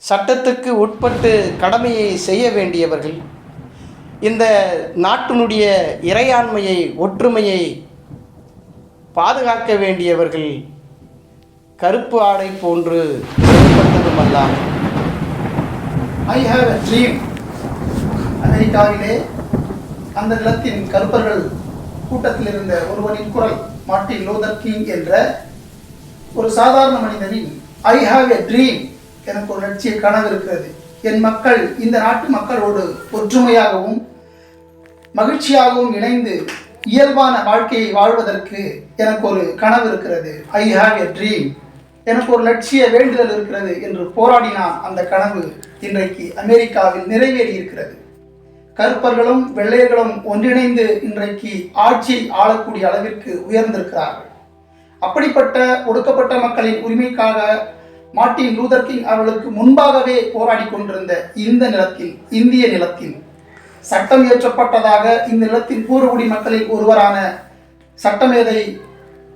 சட்டத்துக்கு உட்பட்டு கடமையை செய்ய வேண்டியவர்கள், இந்த நாட்டினுடைய இறையாண்மையை ஒற்றுமையை பாதுகாக்க வேண்டியவர்கள் கருப்பு ஆடை போன்று செயல்பட்டதுமல்லாமல் ஐ ஹேவ் எ ட்ரீம். அமெரிக்காவிலே அந்த நிலத்தின் கருப்பர்கள் கூட்டத்தில் இருந்த ஒருவனின் குரல், மார்ட்டின் லூதர் கிங் என்ற ஒரு சாதாரண மனிதனின் ஐ ஹேவ் எ ட்ரீம், எனக்கு ஒரு லட்சிய கனவு இருக்கிறது. என் மக்கள் இந்த நாட்டு மக்களோடு ஒற்றுமையாகவும் மகிழ்ச்சியாகவும் இணைந்து இயல்பான வாழ்க்கையை வாழ்வதற்கு எனக்கு ஒரு கனவு இருக்கிறது. ஐ ஹேவ் எ ட்ரீம், எனக்கு ஒரு லட்சிய வேண்டுதல் இருக்கிறது என்று போராடினான். அந்த கனவு இன்றைக்கு அமெரிக்காவில் நிறைவேறி இருக்கிறது. கருப்பர்களும் வெள்ளையர்களும் ஒன்றிணைந்து இன்றைக்கு ஆட்சியை ஆளக்கூடிய அளவிற்கு உயர்ந்திருக்கிறார்கள். அப்படிப்பட்ட ஒடுக்கப்பட்ட மக்களின் உரிமைக்காக மார்ட்டின் லூதர் கிங் அவர்களுக்கு முன்பாகவே போராடி கொண்டிருந்த இந்த நிலத்தில், இந்திய நிலத்தில் சட்டம் இயற்றப்பட்டதாக இந்த நிலத்தின் பூர்வகுடி மக்களில் ஒருவரான சட்டமேதை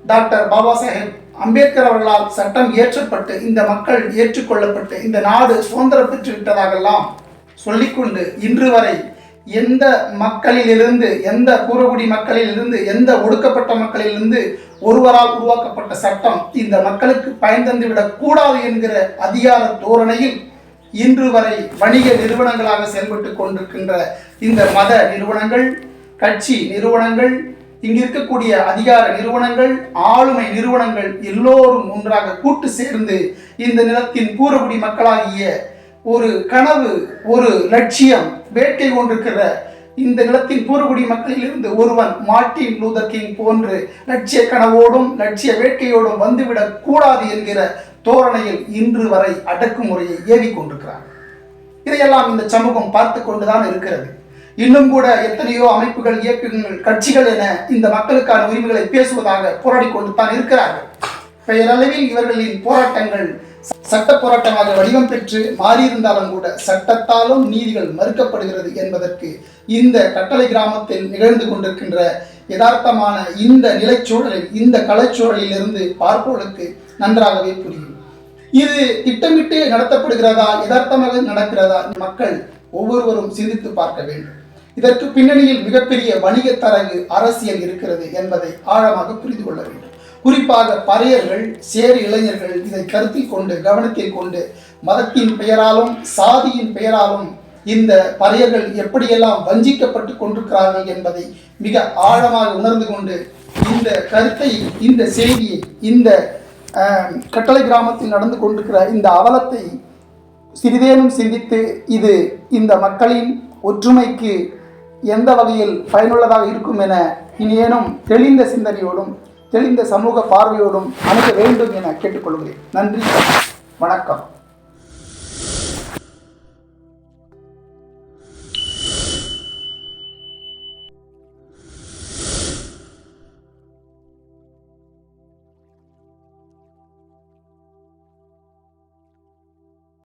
டாக்டர் பாபா சாஹேப் அம்பேத்கர் அவர்களால் சட்டம் இயற்றப்பட்டு இந்த மக்கள் ஏற்றுக்கொள்ளப்பட்டு இந்த நாடு சுதந்திரம் பெற்று விட்டதாகலாம் சொல்லிக்கொண்டு இன்று வரை எந்த மக்களிலிருந்து, எந்த பூர்வகுடி மக்களிலிருந்து, எந்த ஒடுக்கப்பட்ட மக்களிலிருந்து ஒருவரால் உருவாக்கப்பட்ட சட்டம் இந்த மக்களுக்கு பயன் தந்துவிடக் கூடாது என்கிற அதிகார தோரணையில் இன்று வரை வணிக நிறுவனங்களாக செயல்பட்டு கொண்டிருக்கின்ற இந்த மத நிறுவனங்கள், கட்சி நிறுவனங்கள், இங்கு இருக்கக்கூடிய அதிகார நிறுவனங்கள், ஆளுமை நிறுவனங்கள் எல்லோரும் ஒன்றாக கூட்டு சேர்ந்து இந்த நிலத்தின் பூர்வகுடி மக்களாகிய ஒரு கனவு, ஒரு லட்சியம் வேட்டை கொண்டிருக்கிற இந்த நிலத்தின் பூர்வகுடி மக்களிலிருந்து ஒருவன் மார்ட்டின் லூதர் கிங் போன்று லட்சிய கனவோடும் லட்சிய வேட்கையோடும் வந்துவிடக் கூடாது என்கிற தோரணையில் இன்று வரை அடக்குமுறையை ஏவி கொண்டிருக்கிறார். இதையெல்லாம் இந்த சமூகம் பார்த்து கொண்டுதான் இருக்கிறது. இன்னும் கூட எத்தனையோ அமைப்புகள், இயக்கங்கள், கட்சிகள் என இந்த மக்களுக்கான உரிமைகளை பேசுவதாக போராடி கொண்டு தான் இருக்கிறார்கள். பெயரளவில் இவர்களின் போராட்டங்கள் சட்ட போராட்டமாக வடிவம் பெற்று மாறியிருந்தாலும் கூட சட்டத்தாலும் நீதிகள் மறுக்கப்படுகிறது என்பதற்கு இந்த கட்டளை கிராமத்தில் நிகழ்ந்து கொண்டிருக்கின்ற யதார்த்தமான இந்த நிலைச்சூழலில், இந்த கலைச்சூழலில் இருந்து பார்ப்பவர்களுக்கு நன்றாகவே புரியும். இது திட்டமிட்டு நடத்தப்படுகிறதா, யதார்த்தமாக நடக்கிறதா, மக்கள் ஒவ்வொருவரும் சிந்தித்து பார்க்க வேண்டும். இதற்கு பின்னணியில் மிகப்பெரிய வணிக தரகு அரசியல் இருக்கிறது என்பதை ஆழமாக புரிந்து கொள்ள வேண்டும். குறிப்பாக பறையர்கள், சேரி இளைஞர்கள் இதை கருத்தில் கொண்டு, கவனத்தில் கொண்டு, மதத்தின் பெயராலும் சாதியின் பெயராலும் இந்த பறையர்கள் எப்படியெல்லாம் வஞ்சிக்கப்பட்டு கொண்டிருக்கிறார்கள் என்பதை மிக ஆழமாக உணர்ந்து கொண்டு இந்த கருத்தை, இந்த செய்தியை, இந்த கட்டளை கிராமத்தில் நடந்து கொண்டிருக்கிற இந்த அவலத்தை சிறிதேனும் சிந்தித்து இது இந்த மக்களின் ஒற்றுமைக்கு எந்த வகையில் பயனுள்ளதாக இருக்கும் என இனியேனும் தெளிந்த சிந்தனையோடும் தெளிந்த சமூக பார்வையோடும் அணுக வேண்டும் என கேட்டுக்கொள்கிறேன். நன்றி, வணக்கம்.